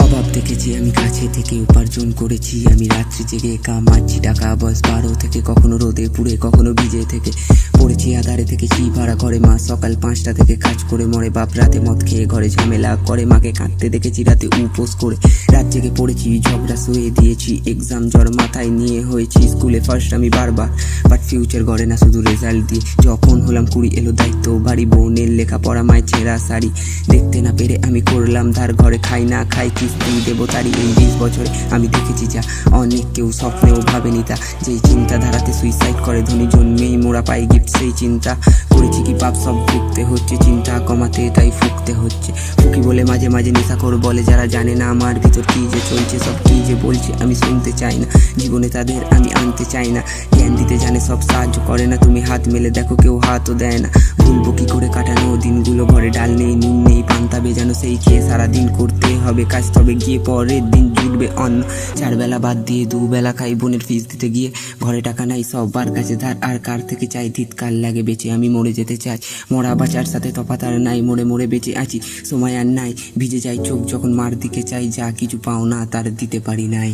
অভাব দেখেছি আমি কাছে থেকে, উপার্জন করেছি আমি রাত্রি জেগে, কামাচ্ছি টাকা বয়স 12 থেকে, কখনো রোদে পুড়ে কখনো ভিজে থেকে, পড়েছি আধারে থেকেছি ভাড়া ঘরে, মা সকাল 5টা থেকে কাজ করে মরে, বাপ রাতে মদ খেয়ে ঘরে ঝামেলা করে, মাকে কাঁদতে দেখেছি রাতে উপোস করে, রাত জেগে পড়েছি ঝগড়া সয়ে দিয়েছি, এক্সাম জ্বর মাথায় নিয়ে হয়েছি স্কুলে ফার্স্ট আমি বারবার, বাট ফিউচার গড়ে না শুধু রেজাল্ট দিয়ে। যখন হলাম 20 এলো দায়িত্ব বাড়ি, বোনের লেখাপড়া মায়ের ছেঁড়া শাড়ি দেখতে না পেরে আমি করলাম ধার, ঘরে খাই না খাই কিস্তি দেবো তারি। এই 20 বছরে আমি দেখেছি যা অনেক কেউ স্বপ্নেও ভাবেনি তা, যেই চিন্তাধারাতে সুইসাইড করে ধনী জন্মেই মোরা পাই গিফট, সেই চিন্তা করেছি কি পাপ সব ভুগতে হচ্ছে, চিন্তা কমাতে তাই ফুকতে হচ্ছে। ফুকি বলে মাঝে মাঝে নেশাখোর বলে, যারা জানে না আমার ভিতর কি যে চলছে, সব কি যে বলছে আমি শুনতে চাই না, জীবনে তাদের আমি আনতে চাই না, জ্ঞান দিতে জানে সব সাহায্য করে না, তুমি হাত মেলে দেখো কেউ হাতও দেয় না। ভুলবো কি করে কাটানো দিনগুলো, ঘরে ডাল নেই নুন নেই পান্তা বেজানো, সেই খেয়ে সারাদিন করতে হবে কাজ, তবে গিয়ে পরের দিন জুটবে অন্ন। 4 বেলা বাদ দিয়ে 2 বেলা খাই, বোনের ফিস দিতে গিয়ে ঘরে টাকা নাই, সবার কাছে ধার, আর কার থেকে চাই ধিৎকার লাগে বেঁচে আমি মরে যেতে চাই, মরা বাঁচার সাথে তফাৎ আর নাই, মরে মরে বেঁচে আছি সময় আর নাই, ভিজে যায় চোখ যখন মার দিকে চাই, যা কিছু পাও না তার দিতে পারি নাই।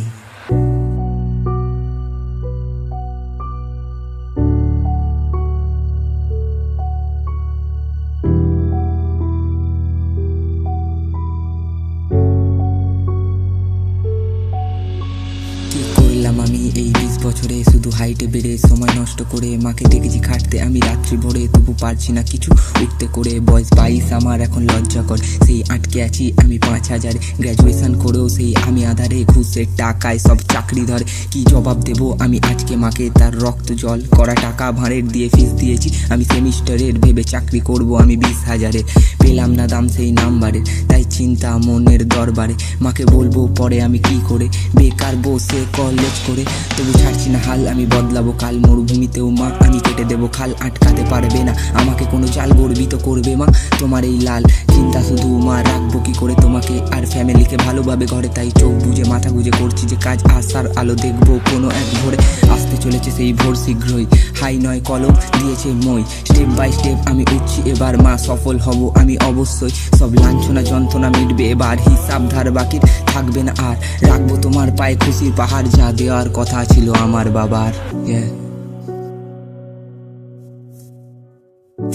করলাম আমি এই 20 বছরে, শুধু হাইটে বেড়ে সময় নষ্ট করে, মাকে দেখেছি খাটতে আমি রাত্রি ভোরে, তবু পারছি না কিছু উঠতে করে, বয়স 22 আমার এখন লজ্জা কর, সেই আটকে আছি আমি 5000, গ্র্যাজুয়েশন করেও সেই আমি আধারে, ঘুষের টাকায় সব চাকরি ধরে, কি জবাব দেব আমি আজকে মাকে, তার রক্ত জল করা টাকা ভাঁড়ের দিয়ে ফিস দিয়েছি আমি সেমিস্টারের, ভেবে চাকরি করব আমি 20,000-এর, পেলাম না দাম সেই নাম্বারের, তাই চিন্তা মনের দরবারে, মাকে বলবো পরে আমি কি করে, বেকার বসে কলেজ করে, তবু ছাড়ছি না হাল আমি বদলাবো কাল, মরুভূমিতেও মা আমি কেটে দেবো খাল, আটকাতে পারবে না আমাকে কোনো চাল, গর্বিত করবে মা তোমার এই লাল, চিন্তা শুধু মা রাখবো কি করে তোমাকে আর ফ্যামিলিকে ভালোভাবে ঘরে, তাই চোখ বুঝে মাথা গুজে করছি যে কাজ, আসার আলো দেখবো কোনো এক ভোরে, আসতে চলেছে সেই ভোর শীঘ্রই, হাই নয় কলম দিয়েছে মই, স্টেপ বাই স্টেপ আমি উঠছি এবার, মা সফল হব আমি অবশ্যই, সব লাঞ্ছনা যন্ত্রণা মিটবে এবার, হিসাব ধার বাকি থাকবে না আর, রাখবো তোমার পায়ে খুশির পাহাড়, যা দেওয়ার কথা ছিল আমার বাবার।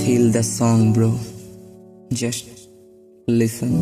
Feel the song bro, just listen.